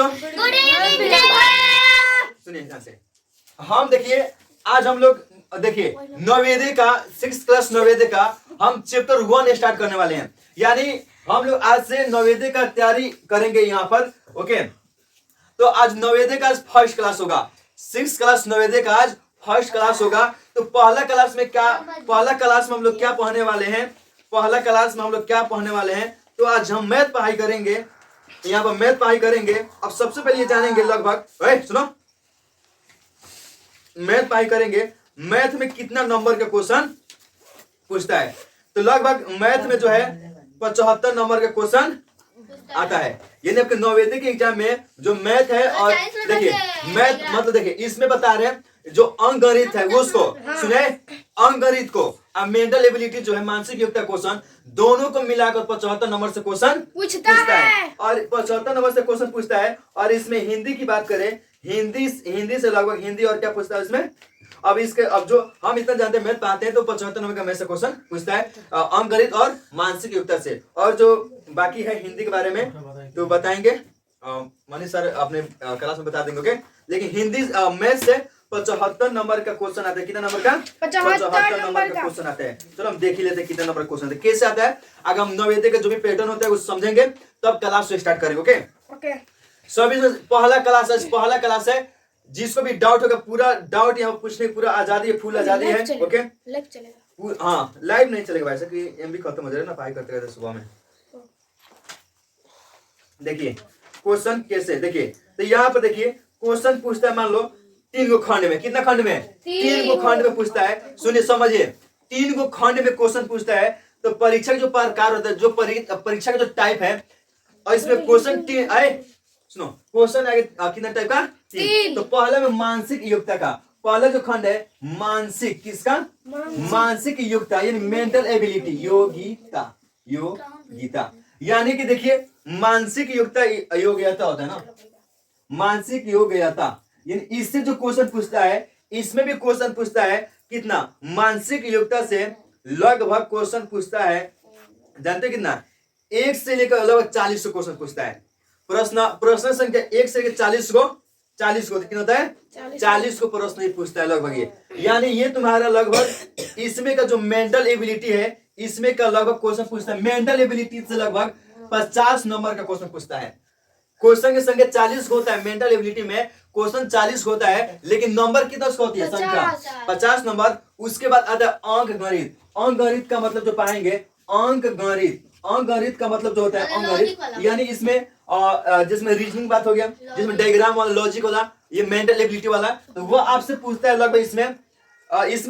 बच्चों? Good evening. सुनिए ध्यान से। हम देखिए आज हम लोग देखिए नवोदय का 6th क्लास नवोदय का हम चैप्टर 1 स्टार्ट करने वाले हैं। यानी हम लोग आज से नवोदय का तैयारी करेंगे यहाँ पर। ओके, तो आज नवोदय का फर्स्ट क्लास होगा। 6th क्लास नवोदय का आज फर्स्ट क्लास होगा। तो पहला क्लास में हम लोग क्या पढ़ने वाले हैं? तो आज हम मैथ पढ़ाई करेंगे। यहाँ पर मैथ पढ़ाई करेंगे। अब सबसे पहले ये जानेंगे लगभग सुनो, मैथ पढ़ाई करेंगे। मैथ में कितना नंबर का क्वेश्चन पूछता है? तो लगभग मैथ में जो है 75 नंबर का क्वेश्चन आता है। यानी आपके नवोदय के एग्जाम में जो मैथ है, और देखिए मैथ मतलब देखिए इसमें बता रहे हैं जो अंकगणित है उसको सुने, अंकगणित को और मेंटल एबिलिटी जो है मानसिक योग्यता क्वेश्चन, दोनों को मिलाकर 75 नंबर से क्वेश्चन पूछता है। और 75 नंबर से क्वेश्चन पूछता है। और इसमें हिंदी की बात करें, हिंदी से लगभग हिंदी और क्या पूछता है इसमें? अब जो हम इतना जानते हैं मैथ पाते हैं तो 75 नंबर का मैथ से क्वेश्चन पूछता है अंकगणित और मानसिक योग्यता से। और जो बाकी है हिंदी के बारे में तो बताएंगे मनीष सर अपने क्लास में बता देंगे। ओके, लेकिन हिंदी मैथ से 75 नंबर का क्वेश्चन आता है। कितना नंबर का? 75 नंबर का क्वेश्चन आता है। चलो हम देख ही लेते हैं कितना नंबर का क्वेश्चन आता है, कैसे आता है। अगर हम नवोदय का जो भी पैटर्न होता है वो समझेंगे तब क्लास से स्टार्ट करेंगे। ओके, सभी पहला क्लास है। जिसको भी डाउट होगा पूरा डाउट यहाँ पूछने की पूरा आजादी है, फुल आजादी है। ओके, लाइव चलेगा? हाँ, लाइव नहीं चलेगा भाई, कि एमबी खत्म हो जाएगा ना पढ़ाई करते करते सुबह में। देखिए क्वेश्चन कैसे, देखिए तो यहाँ पर देखिए क्वेश्चन पूछता है। मान लो 3 गो खंड में, कितना खंड में? 3 गो खंड में पूछता है। सुनिए समझिए, 3 गो खंड में क्वेश्चन पूछता है। तो परीक्षा का जो प्रकार होता है, जो परीक्षा का जो टाइप है, और इसमें क्वेश्चन 3 आए। सुनो, क्वेश्चन आगे कितना टाइप का? 3। तो पहला में मानसिक योग्यता का, पहला जो खंड है मानसिक, किसका? मानसिक योग्यता यानी मेंटल एबिलिटी, योग्यता। यानी कि देखिए मानसिक योग्यता होता है ना, मानसिक योग्यता। यानी इससे जो क्वेश्चन पूछता है, इसमें भी क्वेश्चन पूछता है कितना? मानसिक योग्यता से लगभग क्वेश्चन पूछता है, जानते हो कितना? 1 से लेकर लगभग 40 क्वेश्चन पूछता है। प्रश्न संख्या 1 से लेकर 40 को कितना होता है? 40 को प्रश्न ही पूछता है लगभग ये। यानी ये तुम्हारा लगभग इसमें का जो मेंटल एबिलिटी है, इसमें का लगभग क्वेश्चन पूछता है। मेंटल एबिलिटी से लगभग 50 नंबर का क्वेश्चन पूछता है। क्वेश्चन की संख्या 40 होता है, मेंटल एबिलिटी में क्वेश्चन 40 होता है, लेकिन नंबर कितना होती है? संख्या 50 नंबर। उसके बाद आता है अंकगणित। अंकगणित का मतलब जो पाएंगे, अंकगणित का मतलब जो होता है अंकगणित, यानी इसमें जिसमें रीजनिंग बात हो गया, जिसमें डायग्राम वाला, लॉजिक वाला, ये मेंटल एबिलिटी वाला, तो वो आपसे पूछता है लगभग इसमें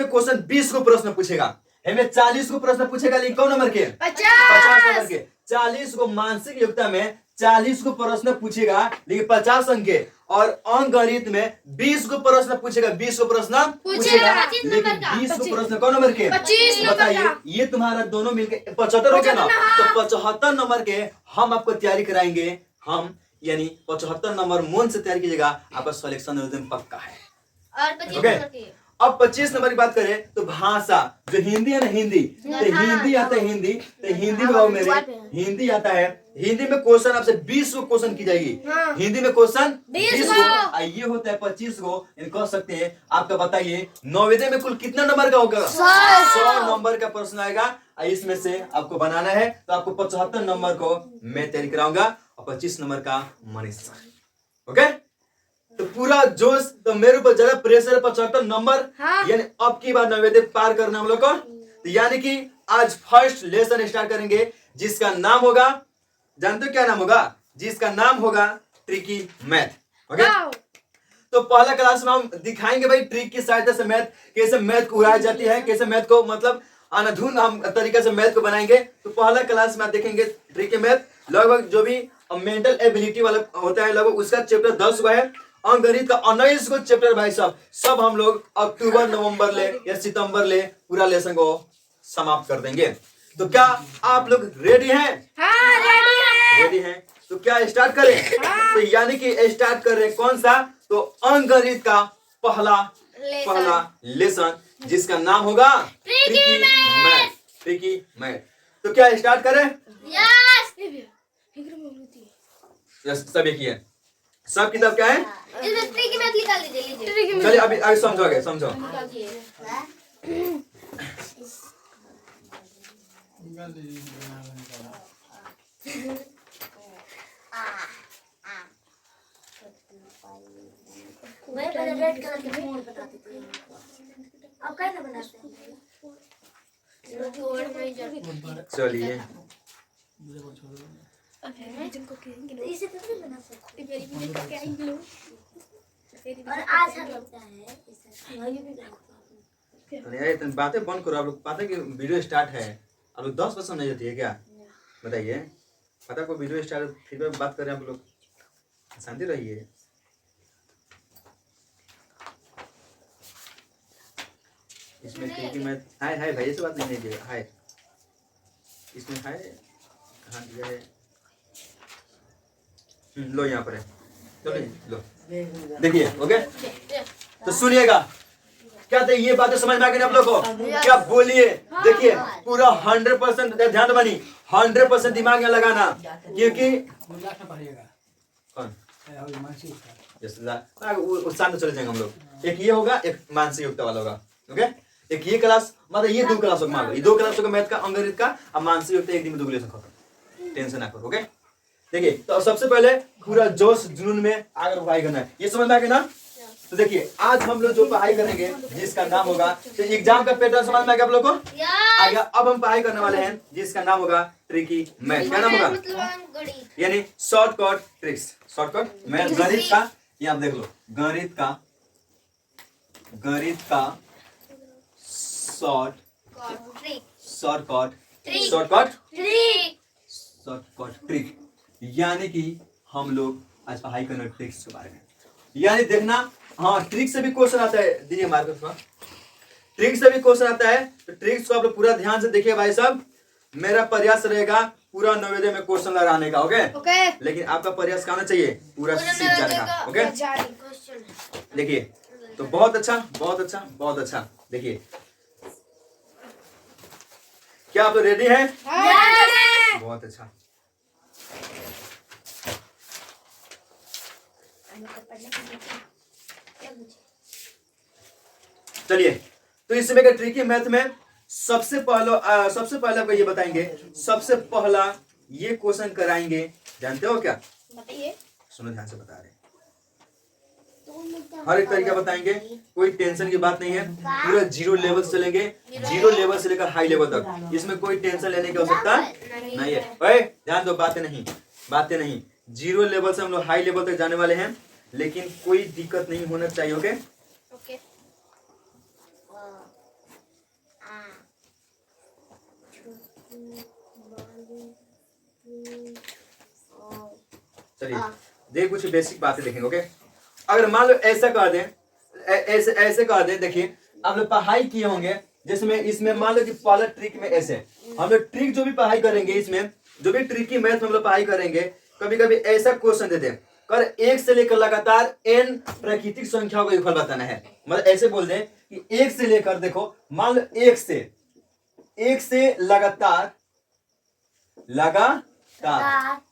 क्वेश्चन 20 को प्रश्न पूछेगा। हमें 40 को प्रश्न पूछेगा, लेकिन कौन नंबर के? 50 नंबर के। 40 को मानसिक योग्यता में 40 को प्रश्न पूछेगा, लेकिन 50 अंक के। और अंकगणित में 20 को प्रश्न पूछेगा, 20 को प्रश्न पूछेगा, लेकिन 20 को प्रश्न कौन नंबर के? 25। बताइए, ये तुम्हारा दोनों मिलके 75 हो गया ना। तो 75 नंबर के हम आपको तैयारी कराएंगे। हम यानी 75 नंबर मन से तैयार कीजिएगा, आपका सिलेक्शन एकदम पक्का है। और 25 नंबर की अब 25 नंबर की बात करें तो भाषा, जो हिंदी है ना, हिंदी तो हिंदी आता है। हिंदी तो हिंदी में मेरे हिंदी आता है। हिंदी में क्वेश्चन आपसे 20 को क्वेश्चन की जाएगी। हिंदी में क्वेश्चन 20 को, ये होता है 25 को। कह सकते हैं आपका, बताइए नवोदय में कुल कितना नंबर का होगा? 100 नंबर का प्रश्न आएगा। इसमें से आपको बनाना है, तो आपको 75 नंबर को मैं तैयारी कराऊंगा और 25 नंबर का मनीष सर। ओके, तो पूरा जोश, तो मेरे ऊपर ज्यादा प्रेशर, 75 नंबर। यानी अब की बार नवोदय पार करना हम लोग को। तो यानी कि आज फर्स्ट लेसन स्टार्ट करेंगे, जिसका नाम होगा, जानते हो क्या नाम होगा? जिसका नाम होगा ट्रिकी मैथ। ओके, तो पहला क्लास में हम दिखाएंगे भाई ट्रिक की सहायता से मैथ, कैसे मैथ को उड़ाई जाती है, कैसे मैथ को मतलब अनाधुन हम तरीके से मैथ को बनाएंगे। तो पहला क्लास में देखेंगे ट्रिकी मैथ। लगभग जो भी मेंटल एबिलिटी वाला होता है, लगभग उसका चैप्टर 10 हुआ है। अंकगणित का 19 को चैप्टर भाई साहब, सब हम लोग अक्टूबर नवंबर ले या सितंबर ले पूरा लेसन को समाप्त कर देंगे। तो क्या आप लोग रेडी हैं? रेडी हैं। तो क्या स्टार्ट करें? तो यानी कि स्टार्ट कर रहे हैं कौन सा? तो अंकगणित का पहला लेसन, जिसका नाम होगा ट्रिकी मैथ। तो क्या स्टार्ट करें? यस। यस, सब एक ही है। सब किताब क्या है? इसमें ट्री की मैथ निकाल लीजिए, लीजिए। चलिए अभी आगे समझो, आगे समझो। मैं पहले रेड कलर के फूल बनाती थी, अब कैसे बनाते हैं? चलिए इसे कैसे बना सकते और आज हम लगता है इसे अरे यार, तुम बातें बंद करो। आप लोग पता है कि वीडियो स्टार्ट है, आप लोग 10 समझ जाती है क्या? बताइए, पता को वीडियो स्टार्ट फिर भी बात करें आप लोग, शांति रहिए। इसमें क्योंकि मैं हाय भाई ऐसे बात नहीं है, हाय इसमें हाय, हाँ दिया है। लो यहाँ पर है, चलो लो देखिए। ओके तो सुनिएगा, क्या थे ये बातें समझ में आ गई आप लोग को? क्या बोलिए? देखिए पूरा 100% ध्यान बनी, 100% दिमाग में लगाना, क्योंकि कौन उस शांत चले जाएंगे हम लोग। एक ये होगा, एक मानसिक युक्ता वाला होगा। ओके, एक ये क्लास मतलब ये 2 क्लास मान लो, ये 2 क्लास होगा मैथ का, अंग्रेजी का और मानसिक युक्ता एक दिन में 2 लेसन खत्म, टेंशन ना करो। ओके देखिए, तो सबसे पहले पूरा जोश जुनून में आगे पढ़ाई करना है, ये समझ में आ गया ना? तो देखिए आज हम लोग जो पढ़ाई करेंगे जिसका नाम होगा, तो एग्जाम का पैटर्न समझ में आ गया आप लोग को? आ गया। अब हम पढ़ाई करने वाले हैं जिसका नाम होगा ट्रिकी मैथ। क्या नाम होगा? यानी शॉर्टकट ट्रिक्स, शॉर्टकट मैथ, गणित का। ये आप देख लो, गणित का शॉर्टकट ट्रिक, यानी कि हम लोग आज पढ़ाई करना ट्रिक्स के बारे में। यानी देखना, हाँ ट्रिक से भी क्वेश्चन आता है, दीजिए मार्कर थोड़ा, ट्रिक से भी क्वेश्चन आता है, तो ट्रिक्स को आप लोग पूरा ध्यान से देखिए भाई साहब। मेरा प्रयास रहेगा पूरा नवोदय में क्वेश्चन लगाने का। ओके लेकिन आपका प्रयास करना चाहिए पूरा सीख जाने का। ओके देखिए, तो बहुत अच्छा बहुत अच्छा बहुत अच्छा। देखिए क्या आप लोग रेडी हैं? बहुत अच्छा। चलिए, तो इसमें क्या ट्रिकी मैथ में सबसे पहले आपको ये बताएंगे, सबसे पहला ये क्वेश्चन कराएंगे, जानते हो क्या? बताइए। सुनो ध्यान से बता रहे हैं, हर एक तरीका बताएंगे, कोई टेंशन की बात नहीं है, पूरा 0 लेवल से चलेंगे, 0 लेवल से लेकर हाई लेवल तक, इसमें कोई टेंशन लेने की आवश्यकता नहीं है। ओए ध्यान दो, बातें नहीं, 0 लेवल से हम लोग हाई लेवल तक जाने वाले हैं, लेकिन कोई दिक्कत नहीं होना चाहिए। ओके चलिए देख, कुछ बेसिक बातें देखेंगे। ओके, अगर मान लो ऐसा कह दें, ऐसे कह दें, देखिए आप लोग पढ़ाई किए होंगे जिसमें इसमें मान लो कि पहला ट्रिक में ऐसे हम लोग ट्रिक जो भी पढ़ाई करेंगे, इसमें जो भी ट्रिकी मैथ हम लोग पढ़ाई करेंगे, कभी कभी ऐसा क्वेश्चन देते हैं, कर 1 से लेकर लगातार n प्राकृतिक संख्याओं का योगफल बताना है। मतलब ऐसे बोल दें कि 1 से लेकर, देखो मान लो 1 से लगातार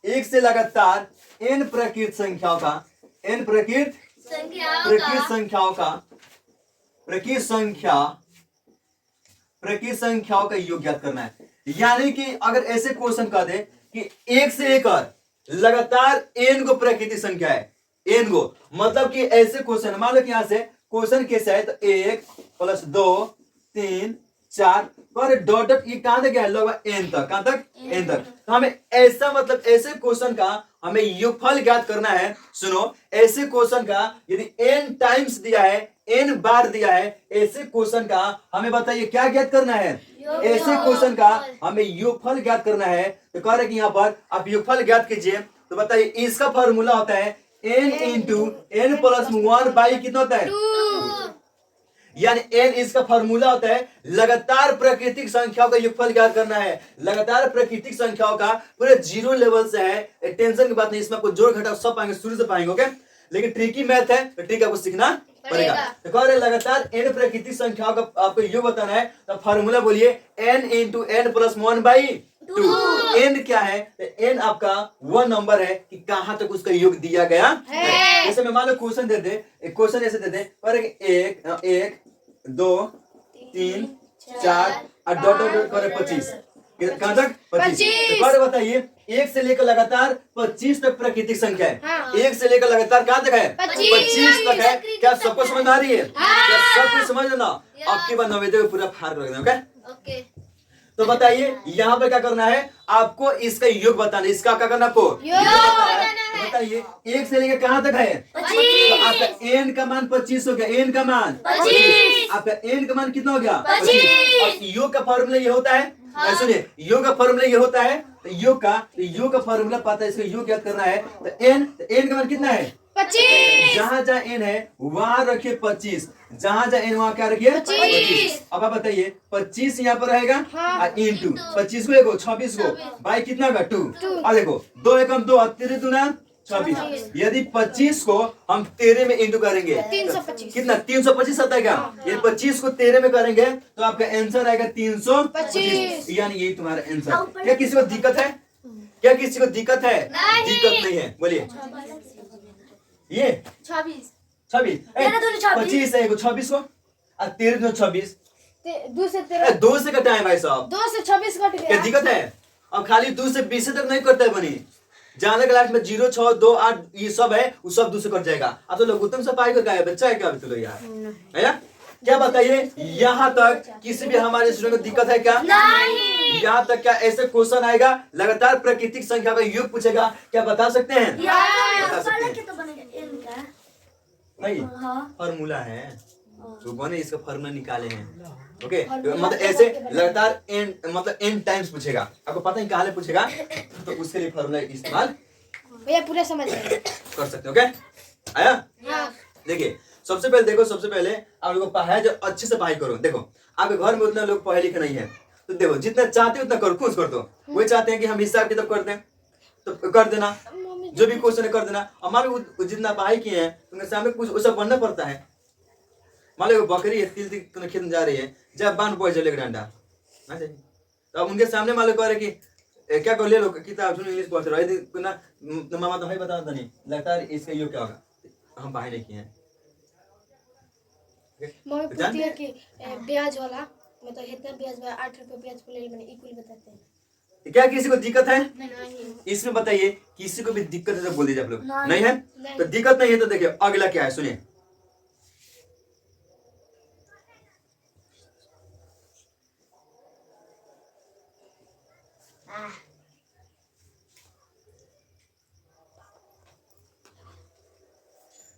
1 से लगातार n प्राकृतिक संख्याओं का योग ज्ञात करना है। यानी कि अगर ऐसे क्वेश्चन कह दे कि 1 से लेकर लगातार n को प्राकृतिक संख्या है, n को, मतलब कि ऐसे क्वेश्चन मान लो कि यहां से क्वेश्चन कैसे है, तो 1 + 2 3 4 पर डॉट ये कहां तक है, लगभग n तक, कहां तक, n तक। तो हमें ऐसा मतलब ऐसे क्वेश्चन का हमें योगफल ज्ञात करना है। सुनो, ऐसे क्वेश्चन का यदि n टाइम्स दिया है, n बार दिया है, ऐसे क्वेश्चन का हमें बताइए क्या ज्ञात करना है? ऐसे क्वेश्चन का हमें योगफल ज्ञात करना है। तो कह रहे कि यहाँ पर आप योगफल ज्ञात कीजिए, तो बताइए इसका फॉर्मूला होता है n × n + 1 बाई कितना होता है? 2। यानी n इसका फॉर्मूला होता है, लगातार प्राकृतिक संख्याओं का योगफल ज्ञात करना है। लगातार प्राकृतिक संख्याओं का पूरे 0 लेवल से है, टेंशन की बात नहीं, इसमें आपको जोड़ घटाव सब पाएंगे, शुरू से पाएंगे। ओके, लेकिन ट्रिकी मैथ है तो ट्रिक आपको सीखना पड़ेगा। तो कह रहे लगातार n प्राकृतिक संख्याओं का आपको योग बताना है, तो फॉर्मूला बोलिए n × n + 1 बाई 2। n क्या है? तो n आपका वो नंबर है कि कहां तक उसका योग दिया गया है। जैसे मैं मान लो क्वेश्चन दे दे, एक क्वेश्चन ऐसे दे दे पर एक 2 3 4 और डॉट डॉट डॉट करे 25, कहाँ तक 25। तो पर बताइए 1 से लेकर लगातार 25 तक प्राकृतिक संख्या है। 1 से लेकर लगातार कहाँ तक है 25 तक है। क्या सबको समझ आ रही है? क्या सब कुछ समझ लेना। अब की बार 90 को पूरा फाड़ कर देना। ओके, तो बताइए यहाँ पे क्या करना है आपको, इसका योग बताना। इसका क्या करना आपको योग बताना है। तो बताइए 1 से लेकर कहाँ तक है 25। तो आपका एन का मान 25 हो गया। एन का मान 25। आपका एन का मान कितना हो गया 25। और योग का फॉर्मूला ये होता है, सुनिए योग का फॉर्मूला ये होता है, तो योग का फॉर्मूला पता है, इसको योग याद करना है। तो एन का मान कितना है 25। जहां जहां एन है वहां रखिए 25, जहां जहां एन वहां क्या रखिए 25। अब आप बताइए 25 यहाँ पर रहेगा इंटू 25 को 1 26 को भाई कितना होगा 2। और देखो 2 एकम 2 तेरे दूना 26। यदि 25 को हम 13 में इंटू करेंगे 325, कितना 325 आता है क्या। ये 25 को 13 में करेंगे तो आपका आंसर आएगा 325। यानी यही तुम्हारा आंसर। क्या किसी को दिक्कत है? क्या किसी को दिक्कत है? दिक्कत नहीं है, बोलिए। ये 26 25 है 26 को और 13 26 2 से कटा है भाई साहब। 2 से 26 कट गया। क्या दिक्कत है? अब खाली 2 से 20 तक नहीं करता है बनी। जाने क्लास में 0 6 2 8 ये सब है, वो सब 2 से कट जाएगा। अब तो लोग उत्तम सफाई का है, बच्चा है क्या तो यार है ना। क्या बताइए यहाँ तक किसी भी हमारे स्टूडेंट को दिक्कत है क्या? नहीं। यहाँ तक क्या ऐसे क्वेश्चन आएगा लगातार प्राकृतिक संख्या का योग पूछेगा, क्या बता सकते हैं? बता सकते हैं? नहीं, फॉर्मूला है तो बने, इसका फॉर्मूला निकाले हैं। ओके, मतलब ऐसे लगातार एन टाइम्स पूछेगा। आपको पता है कहाँ पूछेगा, तो उसके लिए फॉर्मूला इस्तेमाल भैया पूरा समझ गए कर सकते हो। ओके आया? देखिए सबसे पहले आप लोगों को पढ़ाया जो अच्छे से पढ़ाई करो। देखो आपके घर में उतना लोग पढ़े लिखे नहीं है, तो देखो जितना चाहते उतना करो, खुश कर दो। वही चाहते हैं कि हम हिसाब किताब कर दें तो कर देना, जो भी क्वेश्चन है कर देना। और मान लो जितना पढ़ाई किए हैं तुम्हें सामने कुछ उसे बनना पड़ता है। मान लो बकरी है, तिल तिल खेत में जा रही है, जब बांध पड़ चले डंडा, तो अब उनके सामने मान लो कह रहे कि क्या कर ले लो किताब सुनो इंग्लिश पढ़ते रहो ना, मामा तो भाई बता नहीं लगता है इसका योग क्या होगा, हम पढ़ाई नहीं किए हैं। मम्मी पूछती है कि ब्याज वाला मतलब इतना ब्याज 8 रुपए ब्याज पे ले मैंने इक्वल बताते हैं। क्या किसी को दिक्कत है? नहीं। इसमें बताइए किसी को भी दिक्कत है तो बोल दीजिए आप लोग। नहीं है तो दिक्कत नहीं है तो देखिए अगला क्या है सुनिए।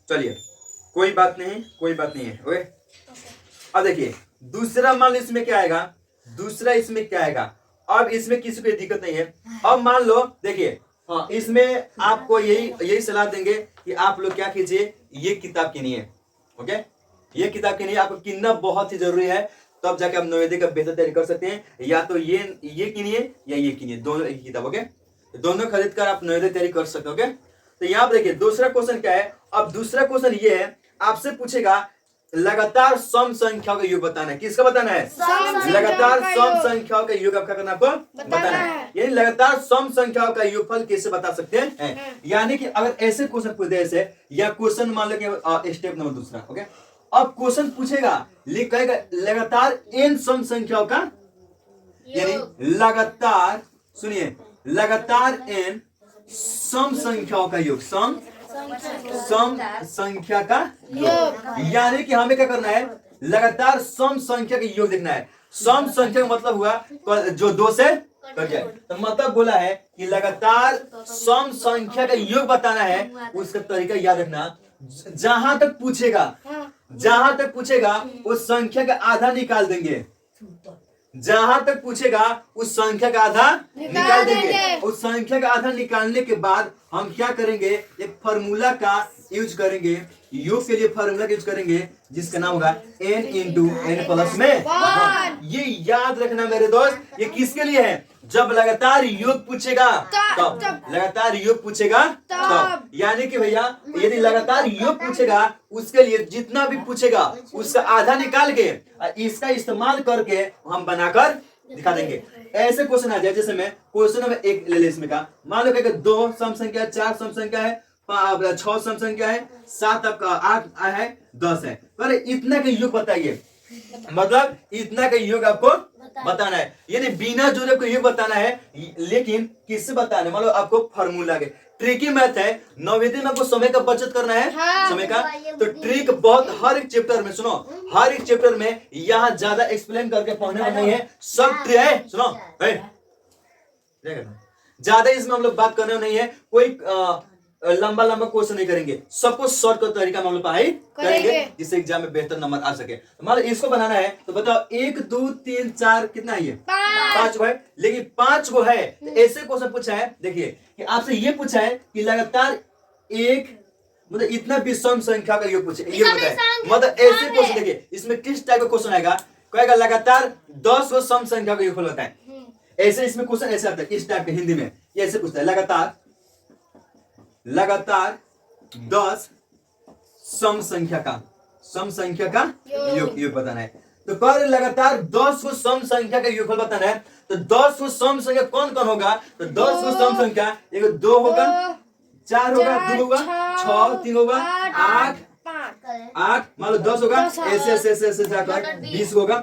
चलिए कोई बात नहीं है। ओके अब देखिए दूसरा मान लो इसमें क्या आएगा, अब इसमें किसी को दिक्कत नहीं है। अब मान लो देखिए हाँ इसमें आपको यही सलाह देंगे कि आप लोग क्या कीजिए, ये किताब किनिए। ओके ये किताब किनिए, आपको किनना बहुत ही जरूरी है, तब जाके आप नवोदय का बेहतर तैयारी कर सकते हैं। या तो ये किनिए या ये किनिए, दोनों एक किताब। ओके दोनों खरीद कर आप नवोदय तैयारी कर सकते हो। ओके तो यहाँ पर देखिए दूसरा क्वेश्चन क्या है। अब दूसरा क्वेश्चन ये है, आपसे पूछेगा लगातार सम संख्याओं का योग बताना है। किसका बताना है? लगातार सम संख्याओं का योग आपका करना आपको बताना है। यानी लगातार सम संख्याओं का योगफल कैसे बता सकते हैं। यानी कि अगर ऐसे क्वेश्चन पूछे ऐसे, या क्वेश्चन मान लो कि स्टेप नंबर दूसरा। ओके अब क्वेश्चन पूछेगा कहेगा लगातार n सम संख्याओं का, यानी लगातार सुनिए लगातार n सम संख्याओं का योग, सम संख्या का योग। यानी कि हमें क्या करना है, लगातार सम संख्या का योग देखना है। सम संख्या का मतलब हुआ जो 2 से कट जाए, तो मतलब बोला है कि लगातार सम संख्या का योग बताना है। उसका तरीका याद रखना, जहां तक पूछेगा उस संख्या का आधा निकाल देंगे। जहां तक पूछेगा उस संख्या का आधा निकाल देंगे। उस संख्या का आधा निकालने के बाद हम क्या करेंगे, एक फार्मूला का यूज करेंगे, योग के लिए फार्मूला का यूज करेंगे जिसका नाम होगा n इंटू n प्लस में। ये याद रखना मेरे दोस्त, ये किसके लिए है? जब लगातार योग पूछेगा तब, लगातार योग पूछेगा तब। यानी कि भैया यदि लगातार योग पूछेगा उसके लिए जितना भी पूछेगा उसका आधा निकाल के इसका इस्तेमाल करके हम बनाकर दिखा देंगे। ऐसे क्वेश्चन आ जाए, जैसे मैं क्वेश्चन नंबर 1 ले ले इसमें का, मान लो कि 2 सम संख्या 4 सम संख्या है, 6 सम संख्या है, 7 आपका 8 है, 10 है। पर इतना का योग बताइए, मतलब इतना का योग आपको बताना है, यानी बिना जोड़े को योग बताना है, लेकिन किससे बताना है, मतलब आपको फॉर्मूला के। ट्रिकी मैथ है, नौवीं में आपको समय का बचत करना है। हाँ। समय का तो ट्रिक बहुत, हर एक चैप्टर में सुनो, हर एक चैप्टर में यहाँ ज्यादा एक्सप्लेन करके पढ़ने वाला नहीं है, सब ट्रिक है। सुनो ज्यादा इसमें हम लोग बात करने नहीं है, कोई लंबा लंबा क्वेश्चन नहीं करेंगे, सबको शॉर्ट का तरीका में हम लोग पढ़ाई करेंगे जिससे एग्जाम में बेहतर नंबर आ सके। मतलब इसको बनाना है तो बताओ 1 2 3 4 कितना है, ये 5 है, लेकिन 5 को है तो ऐसे क्वेश्चन पूछा है, देखिए कि आपसे ये पूछा है कि लगातार एक मतलब इतना विषम संख्या का योग पूछे, ये बताए, मतलब ऐसे क्वेश्चन देखिए इसमें किस टाइप का क्वेश्चन आएगा, कहेगा लगातार 10 को सम संख्या का योगफल बताएं, ऐसे इसमें क्वेश्चन ऐसे आता है इस टाइप के, हिंदी में ये ऐसे पूछता है, लगातार 10 सम संख्या का योग बताना है। तो कर लगातार 10 को सम संख्या का योगफल बताना है, तो 10 को सम संख्या कौन कौन होगा, तो 10 को सम संख्या एक 2 होगा, 4 होगा, 2 होगा, 6 3 होगा, 8 मान लो 10 होगा, ऐसे जाकर 20 होगा,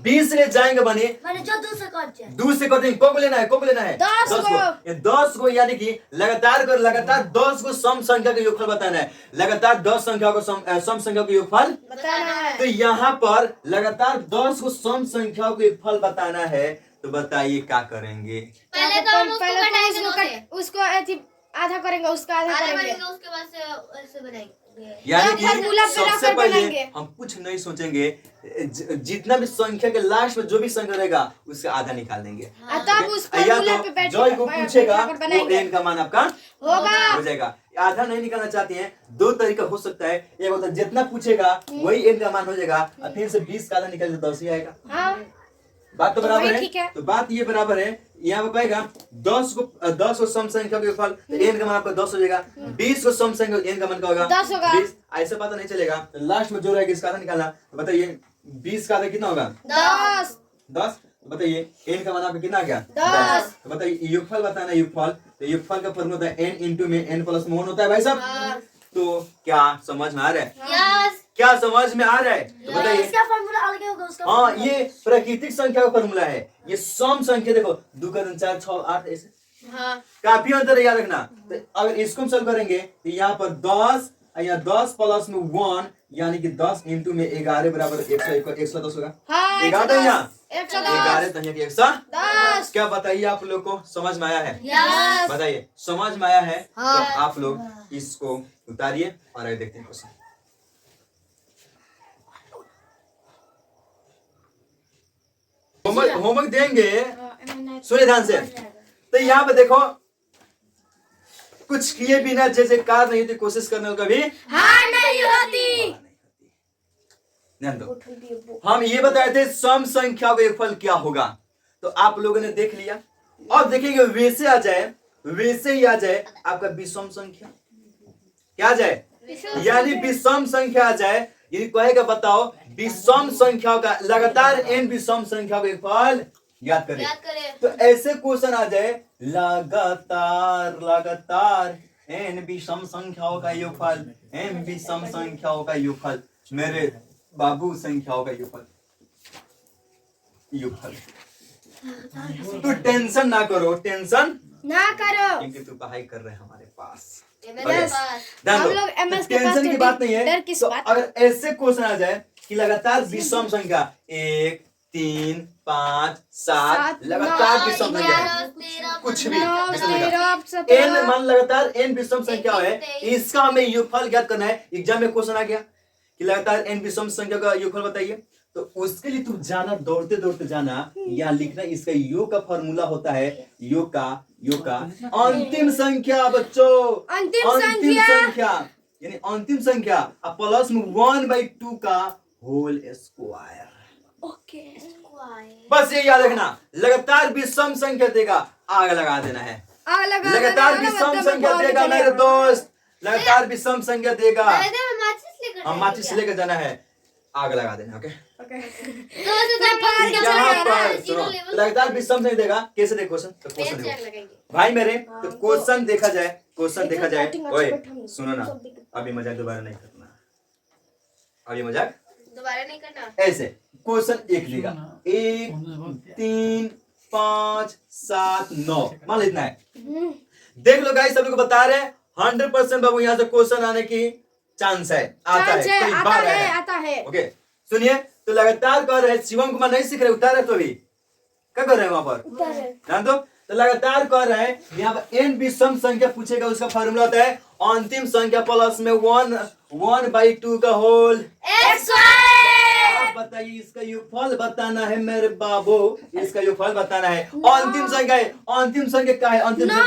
20 ले जाएंगे बने जो दूसरे कट जाए, दूसरे को देंगे, को लेना है 10 को, यानी कि लगातार 10 को सम संख्या का योगफल बताना है, लगातार 10 संख्या को सम संख्या का योगफल बताना है। तो यहाँ पर लगातार 10 को सम संख्या को योगफल बताना है, तो बताइए क्या करेंगे। पहले तो हम उसको कटाएंगे, उसको आधा करेंगे, उसका आधा करेंगे, उसके बाद से ऐसे बनाएंगे, यानी कि फॉर्मूला सबसे पहले बनाएंगे। हम कुछ नहीं सोचेंगे, जितना भी संख्या के लास्ट में जो भी संख्या रहेगा उसका आधा निकाल देंगे, तब उस या फॉर्मूला तो पे बैठ जो को पूछेगा वो बनाएंगे। n का मान आपका होगा। हो जाएगा। आधा नहीं निकालना चाहते हैं, 2 तरीका हो सकता है, एक होता है जितना पूछेगा वही n का मान हो जाएगा, और फिर से 20 का आधा निकाल 10 ही आएगा। हाँ। बात तो बराबर ठीक है, है। तो बात ये बराबर है, यहाँ पे पाएगा 10 को सम संख्या का योगफल, तो n का मान आपका 10 हो जाएगा, 20 को सम संख्या n का मान क्या होगा 10 होगा, 20, ऐसे पता नहीं चलेगा, तो लास्ट में जो रहेगा इसका आधा निकालना, तो बताइए 20 का आधा कितना होगा 10, तो बताइए n का मान आपका कितना आ गया 10, तो बताइए योगफल बताना, योगफल तो योगफल का फॉर्मूला होता है n इंटू में n प्लस 1 होता है भाई साहब। तो क्या समझ में आ रहा है, क्या समझ में आ रहा है, तो बताइए। इसका फॉर्मूला अलग होगा, उसका हाँ ये प्राकृतिक संख्या का फॉर्मूला है, ये सम संख्या देखो 2 का 4 6 8 ऐसे काफी अंतर है, याद रखना। तो अगर इसको हम सॉल्व करेंगे तो यहाँ पर 10 यहाँ 10 प्लस में 1 यानी कि 10 इंटू में 11 बराबर 110 होगा। हाँ, 11 यहाँ 110, 11 तो 110। क्या बताइए आप लोग को समझ में आया है? बताइए समझ में आया है? तो आप लोग इसको उतारिए और आगे देखते हैं क्वेश्चन। होमवर्क देंगे, सुनिए ध्यान से। तो यहाँ पे देखो कुछ किए बिना जैसे कार नहीं होती कोशिश करने का भी हार नहीं होती। ध्यान दो, हम ये बताए थे सम संख्या का योगफल क्या होगा, तो आप लोगों ने देख लिया। अब देखेंगे वैसे आ जाए, वैसे ही आ जाए आपका विषम संख्या, क्या आ जाए यानी विषम संख्या आ जाए, ये कहेगा बताओ विषम संख्या का लगातार n विषम संख्या का योगफल याद करें। तो ऐसे क्वेश्चन आ जाए लगातार n विषम संख्याओं का योगफल, n विषम संख्याओं का योगफल, मेरे बाबू संख्याओं का योगफल। तो टेंशन ना करो, टेंशन ना करो, क्योंकि तू पढ़ाई कर रहे हैं हमारे पास। हम लोग MS के पास टेंशन की बात नहीं है। डर किस तो बात? अगर ऐसे क्वेश्चन आ जाए कि लगातार विषम संख्या 1 3 5 7 लगातार विषम संख्या कुछ भी n मान लगातार n विषम संख्या है, इसका हमें योगफल ज्ञात करना है। एग्जाम में क्वेश्चन आ गया कि लगातार n विषम संख्या का योगफल बताइए, तो उसके लिए तुम जाना दौड़ते दौड़ते जाना, यहाँ लिखना इसका योग का फॉर्मूला होता है, योग का अंतिम संख्या बच्चों, अंतिम संख्या यानी अंतिम संख्या प्लस में 1/2 का होल स्क्वायर। ओके, बस ये याद रखना, लगातार विषम संख्या देगा आग लगा देना है, लगातार विषम संख्या देगा मेरे दोस्त, लगातार विषम संख्या देगा, हम माचिस लेकर जाना है, आग लगा देना। ओके। ओके तो उसको फाड़ के यहाँ चलेगा ना, पर सुनो, लगातार विषम संख्या देगा, कैसे देखो क्वेश्चन, तो क्वेश्चन पेन देखो चेक लगाएंगे। भाई मेरे, तो क्वेश्चन देखा जाए, क्वेश्चन देखा जाए। बैटिंग अच्छा ओए बैठा नहीं। सुनो ना, सब दिक्कत। अभी मजाक दोबारा नहीं करना, अभी मजाक दोबारा नहीं करना। ऐसे क्वेश्चन एक देगा, 1 3 5 7 9 मान लो इतना है। देख लो गाइस, सभी को बता रहे 100% बाबू यहाँ से क्वेश्चन आने की चांस है, आता है, चांस है, कई आता बार है, आया है। आता है। ओके सुनिए, तो लगातार कर रहे हैं, शिवम कुमार नहीं सीख रहे, उतार रहे तो अभी क्या कर रहे हैं वहां पर, ध्यान दो। तो लगातार कर रहे हैं, यहाँ पर एन विषम संख्या पूछेगा, उसका फॉर्मूला होता है अंतिम संख्या प्लस में 1/2 का होल। आप बताइए, इसका योगफल बताना है मेरे बाबू, इसका योगफल बताना है। अंतिम संख्या है, अंतिम संख्या क्या है, अंतिम संख्या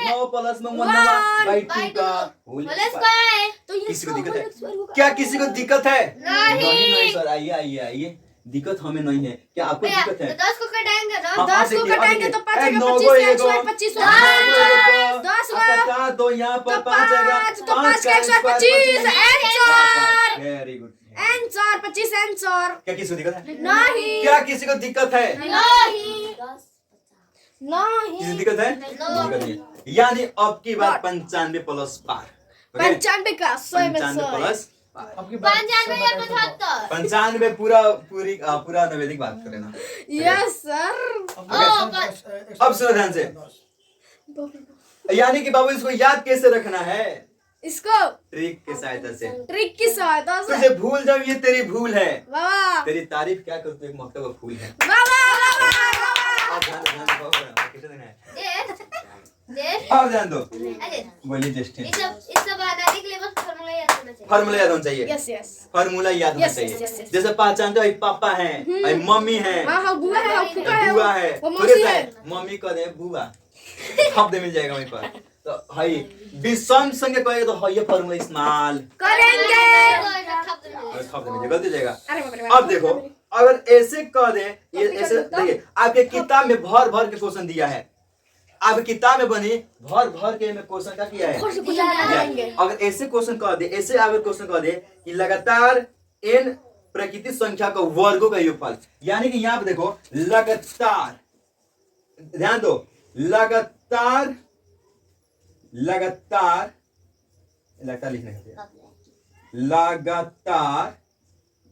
9 प्लस में 1/2 का होल। बोले स्क्वायर। तो ये किसी को दिक्कत है स्क्वायर होगा। क्या, किसी को दिक्कत है? नहीं। नहीं सर, आइए आइए आइए, दिक्कत हमें नहीं है, क्या आपको भैया, दिक्कत है? तो 10 को कटाएंगे ना। हाँ, 10 को देखिए, कटाएंगे तो देखिए, 5 आएगा, 9 25 एगो, 25 9 एगो, 10 कटा दो यहाँ पर तो 5 आएगा, 5 तो 5 का 125 answer very good. Answer 25 answer. क्या किसी को दिक्कत है? नहीं क्या किसी को दिक्कत है? नहीं। किसी को दिक्कत है? No. दिक्कत नहीं है। यानी अब की बात 95 प्लस पार, 95 का 100 में 95 100 प्लस 95 या 75। 95 पूरा नवेदिक बात करें ना। Yes sir. अब सुनो ध्यान से, यानी कि बाबू इसको याद कैसे रखना है? इसको ट्रिक की सहायता से। ट्रिक की सहायता से। तुझे भूल जाओ, ये तेरी भूल है, बाबा तेरी तारीफ क्या करूं, तू एक मकतब का फूल है। बाबा अब ध्यान दो, कितने दिन है? देख अब ध्यान दो, अरे बोलिए जस्ट इस सब बनाने के लिए बस फार्मूला याद होना चाहिए। फार्मूला याद होना चाहिए, यस यस फार्मूला याद होना Yes, yes, चाहिए। yes, yes. जैसे पहचानते हो, पापा है, मम्मी है, हाँ हाँ बुआ है, हाँ, फूफा है, बुआ है, वो थोड़े मौसी सा है। है, मम्मी को दे बुआ, शब्द मिल जाएगा वहीं पर। तो हाई विषम संख्या कहेगा तो ये फार्मूला इस्तेमाल करेंगे। शब्द मिल जाएगा, गलती हो जाएगा। अरे बाप रे अब देखो, अगर ऐसे कह दे, ये ऐसे देखिए, आपके किताब में भर भर के क्वेश्चन दिया है, आपकी किताब में बनी भर भर के में क्वेश्चन का किया है। और से कुछ जाएंगे। अगर ऐसे क्वेश्चन कह दे, ऐसे अगर क्वेश्चन कह दे कि लगातार n प्राकृतिक संख्या का वर्गों का योगफल, यानी कि यहाँ पे देखो लगातार, ध्यान दो, लगातार लगातार लिखने का, लगातार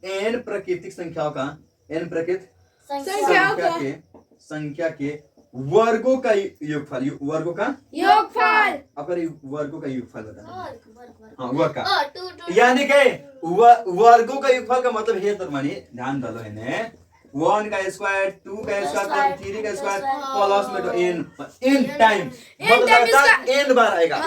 n प्राकृतिक संख्याओं का, n प्राकृतिक संख्या के वर्गों का योगफल, वर्गों का योगफल। अगर वर्गों का योगफल बताना, हाँ वर्ग का, और 2 यानी कि वर्गों का योगफल का मतलब है, तो मानिए ध्यान दो इन्हें, 1 का स्क्वायर, 2 का स्क्वायर, 3 का स्क्वायर प्लस में तो n टाइम, मतलब लगातार n बार आएगा।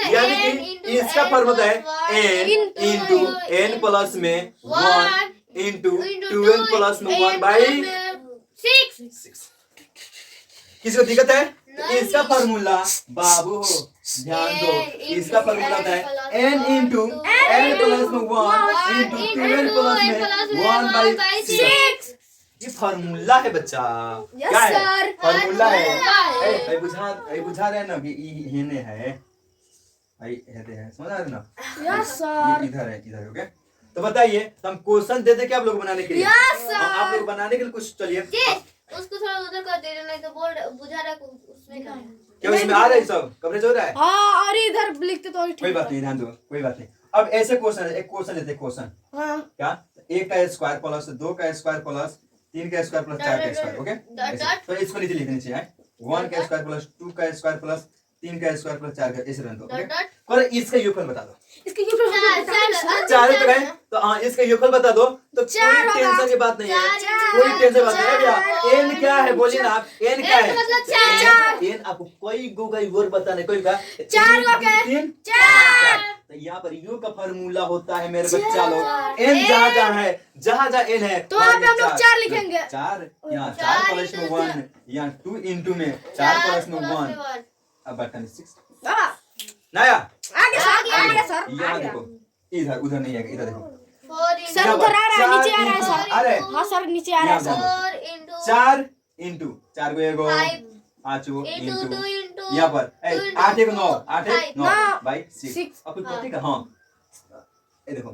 यानी कि इसका फॉर्मूला है n इंटू n प्लस में 1 इंटू 2n प्लस में 1/6। किसी को दिक्कत है? तो इसका फॉर्मूला बाबू ध्यान दो, इसका फॉर्मूला होता है n इंटू n प्लस में 1 इंटू 2n प्लस में 1/6। ये फॉर्मूला है बच्चा, Yes, क्या है? sir. फॉर्मूला है। फॉर्मूला बुझा रहे ना कि ई हेने है, आई हेते है, समझ आ रहे ना? Yes sir. ये इधर है, इधर, ओके। तो बताइए, तो हम क्वेश्चन देते क्या आप लोग बनाने के लिए? Yes, sir. आप लोग बनाने के लिए कुछ, चलिए उसको थोड़ा उधर कर दे, नहीं तो बोर्ड बुझा रहा है, उसमें क्या है? क्या उसमें आ रहा है सब, कवरेज हो रहा है? हाँ और इधर लिखते तो और कोई ठीक बात नहीं, ध्यान दो, कोई बात नहीं। अब ऐसे क्वेश्चन है, एक क्वेश्चन लेते हैं, क्वेश्चन हाँ क्या, 1 का स्क्वायर प्लस 2 का स्क्वायर प्लस 3 का स्क्वायर प्लस 4 का स्क्वायर, ओके। ऐसे। तो इसको नीचे लिखने चाहिए, 1 का स्क्वायर प्लस 2 का स्क्वायर प्लस 3 का स्क्वायर प्लस 4 का, ऐसे रन दो, ओके। और इसका योगफल बता दो, इसके ऊपर चार पे गए तो हाँ, इसका योगफल बता दो, तो कोई चार होगा। टेंशन की बात नहीं है, चार, कोई टेंशन की बात नहीं है भैया। चार, एन क्या है बोलिए ना आप, एन क्या है? मतलब चार। एन आपको कोई गो गई वर्ड बताने, कोई का चार को क्या? 3 चार। तो यहाँ पर यू का फॉर्मूला होता है मेरे बच्चा लोग, एन जहाँ जहाँ है, जहाँ जहाँ एन है तो वहाँ पे हम लोग 4 लिखेंगे। 4 यहाँ 4 प्लस में 1, यहाँ 2 इंटू में 4 प्लस में 1, अब बटन 6 बाबा नया। आगे सर, आगे सर, यहाँ आगे। देखो, इधर उधर नहीं आएगा, इधर देखो, सर उधर आ रहा है, नीचे आ रहा है सर। अरे हाँ सर नीचे आ रहा है सर। 4 इंटू 4 को एगो 5 इंटू यहाँ पर 8 1 9 8 1 9 बाई 6 Six. अब कुछ ठीक है। हाँ ये देखो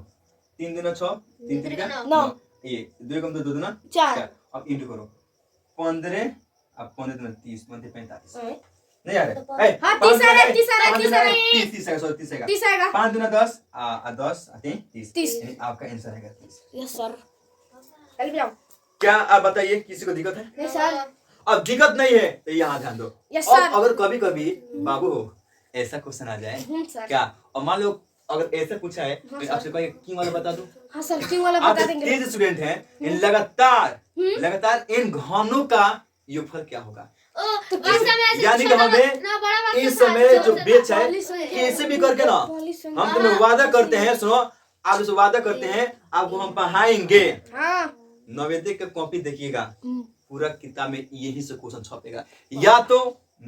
3 दूना 6, 3 3 का 9, ये 2 कम 2 2 दूना 4, अब इंटू करो 15 अब 15 दूना 30 15 45 हाँ, नहीं आ रहा है हाँ, 30 आ रहा है, 30 आ रहा है, 30 आ रहा है। 30 आएगा सॉरी 30 आएगा 30 आएगा। 5 दूना 10 10 30 30। यानी आपका आंसर आएगा 30। Yes sir. चल जाओ। क्या आप बताइए किसी को दिक्कत है? नहीं सर। अब दिक्कत नहीं है तो यहाँ ध्यान दो। यस अब सर। अगर कभी कभी बाबू ऐसा क्वेश्चन आ जाए सर। क्या और मान लो अगर ऐसे पूछा है हाँ, तो सर। आपसे कोई क्यों वाला बता दूं? हाँ सर, क्यों वाला आप बता देंगे। तेज स्टूडेंट हैं लगातार इन घनों का योगफल क्या होगा? ओ इस समय ऐसे यानी कि छोटा हमें ना बड़ा बात इस तो समय जो छोटा बेच है पहली संख्या। कैसे भी करके ना हम तुम्हें वादा करते हैं सुनो आप इसे वादा करते हैं आपको हम पढ़ाएंगे। हाँ। नवोदय का कॉपी देखिएगा पूरा किताब में यही से क्वेश्चन छपेगा या तो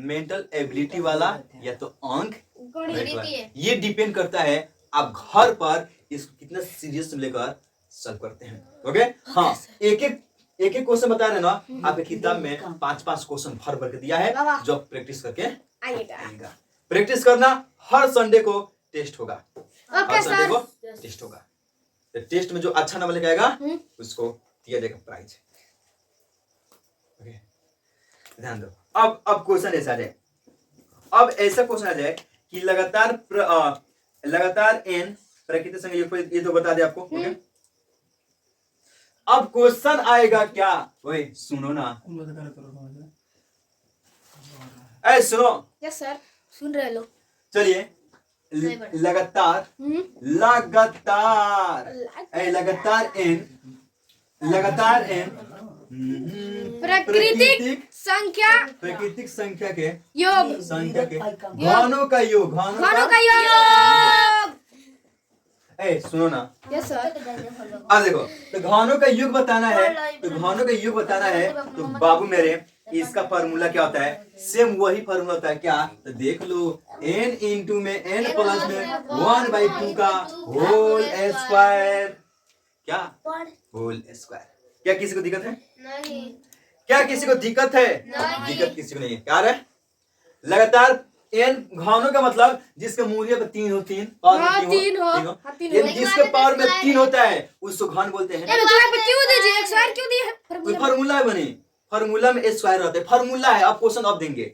मेंटल एबिलिटी वाला या तो अंक गणित। वाला। ये डिपेंड करता है आप घर पर इसको कितना सीरियस लेकर सॉल्व करते हैं। ओके हाँ एक एक क्वेश्चन बता रहे ना आपके किताब में 5 क्वेश्चन भर भर के दिया है जो प्रैक्टिस करके आइएगा। प्रैक्टिस करना हर संडे को टेस्ट होगा। ओके हर संडे सर। को टेस्ट होगा। तो टेस्ट में जो अच्छा नंबर लेके आएगा उसको दिया जाएगा प्राइज। ओके ध्यान दो। अब क्वेश्चन ऐसा आ जाए अब ऐसा क्वेश्चन आ जाए कि लगातार एन प्रकृति संग ये तो बता दे आपको। ओके अब क्वेश्चन आएगा क्या वही सुनो ना ऐ सुनो यस सर, सुन रहे लोग। चलिए लगातार एन प्राकृतिक संख्या प्राकृतिक संख्या के योग घनों का योग घनों का योग। ए सुनो ना यस सर। अब देखो तो घनों का योग बताना है तो बाबू मेरे इसका फार्मूला क्या होता है? सेम वही फार्मूला होता है क्या? तो देख लो n इंटू में n प्लस में 1/2 का होल स्क्वायर क्या होल स्क्वायर। क्या किसी को दिक्कत है? नहीं क्या किसी को दिक्कत है? नहीं। दिक्कत किसी को नहीं है। क्या है लगातार n घनों का मतलब जिसके मूल्य पे 3 हो 3 पावर हाँ, में 3 तीन हो हो। हाँ, तीन हो। यानी जिसके पावर में 3 होता है उसको घन बोलते हैं। तो यहाँ पे क्यों दीजिए एक स्क्वायर क्यों दिए कोई फार्मूला है बनी फार्मूला में स्क्वायर रहता है। फार्मूला है आप क्वेश्चन अब देंगे।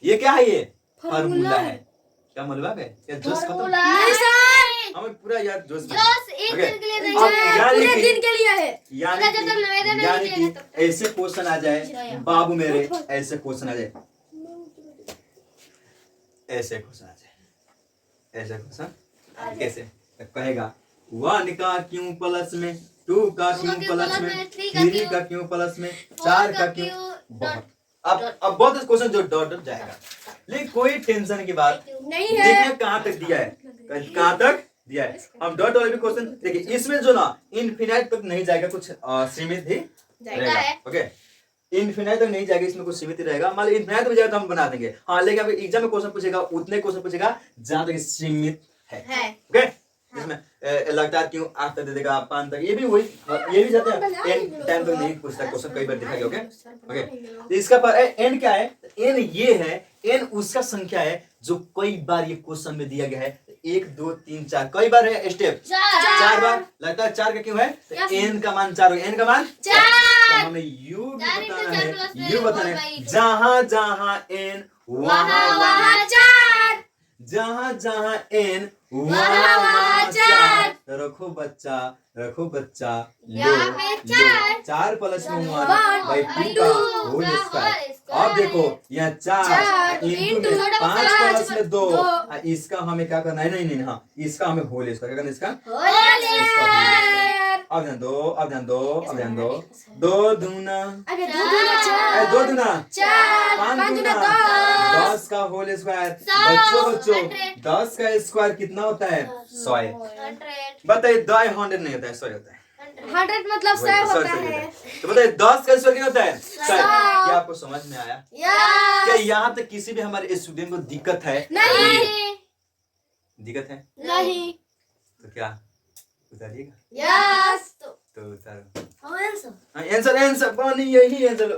ये क्या है? ये फार्मूला है। क्या मलबा है? क्या जोश खत्म? नहीं सर, हमें पूरा यार जोश जोश एक दिन के लिए नहीं अब है। यानी पूरे कि- दिन के लिए है। यानी जब तक नवेदन नहीं यानी किया कि तब तक। ऐसे क्वेश्चन आ जाए बाबू मेरे ऐसे क्वेश्चन आ जाए ऐसे क्वेश्चन कैसे कहेगा 1 का क्यों प्लस में 2 का क्यों प्लस में 3 का क्यों प्लस में 4 का क्यों बहुत। अब बहुत क्वेश्चन जो डॉट जाएगा लेकिन कोई टेंशन की बात नहीं है। देखिए कहाँ तक दिया है कहाँ तक दिया है। हम डॉट वाले भी क्वेश्चन देखिए इसमें जो ना इनफिनाइट तक नहीं जाएगा कुछ सीमित ही रहेगा। ओके इनफिनाइट तक नहीं जाएगा इसमें कुछ सीमित ही रहेगा। मान लो इनफिनाइट में जाएगा तो हम बना देंगे हाँ लेकिन अगर एग्जाम में क्वेश्चन पूछेगा उतने क्वेश्चन पूछेगा जहाँ तक सीमित है। ओके इसमें लगातार क्यों 8 तक दे देगा 5 तक ये भी जाते हैं एन टाइम तक नहीं पूछता क्वेश्चन कई बार दिखाएगा। ओके ओके तो इसका पर एन क्या है? एन ये है एन उसका संख्या है जो कई बार ये क्वेश्चन में दिया गया है 1 2 3 4 कई बार है स्टेप 4 बार लगता है 4 का क्यों है? एन का मान 4 एन का मान 4 तो हमें यू बताना है जहां जहां एन वहां 4 जहां एन वहां 4 रखो बच्चा लो 4 प्लस में 1/2 का होल स्क्वायर। अब देखो यहाँ 4 इंटू में 5 प्लस में 2 इसका हमें क्या करना है? नहीं हाँ इसका हमें होल स्क्वायर क्या करना है? इसका अब ध्यान दो 2 दूना 4 5 दूना 10 का होल स्क्वायर। बच्चों 10 का स्क्वायर कितना होता है? 100। बताइए 100 नहीं होता है 100 होता है। 100 मतलब 100 होता है। तो बताइए 10 का स्क्वायर कितना होता है? 100। क्या आपको समझ में आया? क्या यहाँ तक किसी भी हमारे स्टूडेंट को दिक्कत है? नहीं दिक्कत है नहीं। तो क्या उतारिएगा? यस तो उतारो आंसर बनी यही आंसर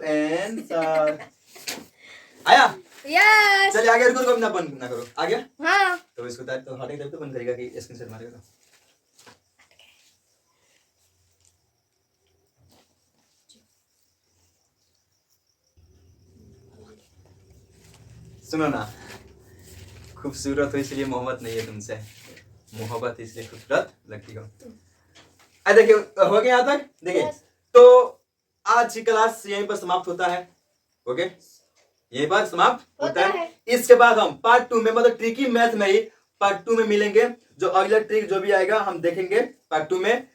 आया। यस चलिए आगे रुको ना बंद ना करो आ गया हाँ तो इसको तो हटेगा तब तो बंद करेगा कि स्क्रीन शेयर मारेगा तो सुनो ना, खूबसूरत हो इसलिए मोहब्बत नहीं है तुमसे, मोहब्बत इसलिए खूबसूरत लगती हो। देखिए हो गया यहाँ तक। देखिए तो आज की क्लास यहीं पर समाप्त होता है। ओके, यहीं पर समाप्त होता है। इसके बाद हम पार्ट 2 में, मतलब ट्रिकी मैथ में ही पार्ट 2 में मिलेंगे। जो अगला ट्रिक जो भी आएगा हम देखेंगे पार्ट 2 में।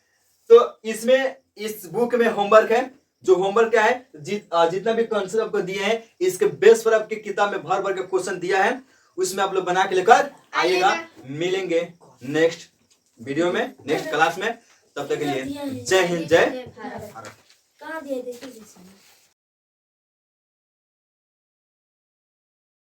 तो इसमें इस बुक में होमवर्क है। जो होमवर्क क्या है, जितना भी कॉन्सेप्ट आपको दिए हैं इसके बेस पर आपकी किताब में भर भर के क्वेश्चन दिया है, उसमें आप लोग बना के लेकर आइएगा। मिलेंगे नेक्स्ट वीडियो में, नेक्स्ट क्लास में। तब तक के लिए जय हिंद, जय भारत। कहाँ दिए देखिए।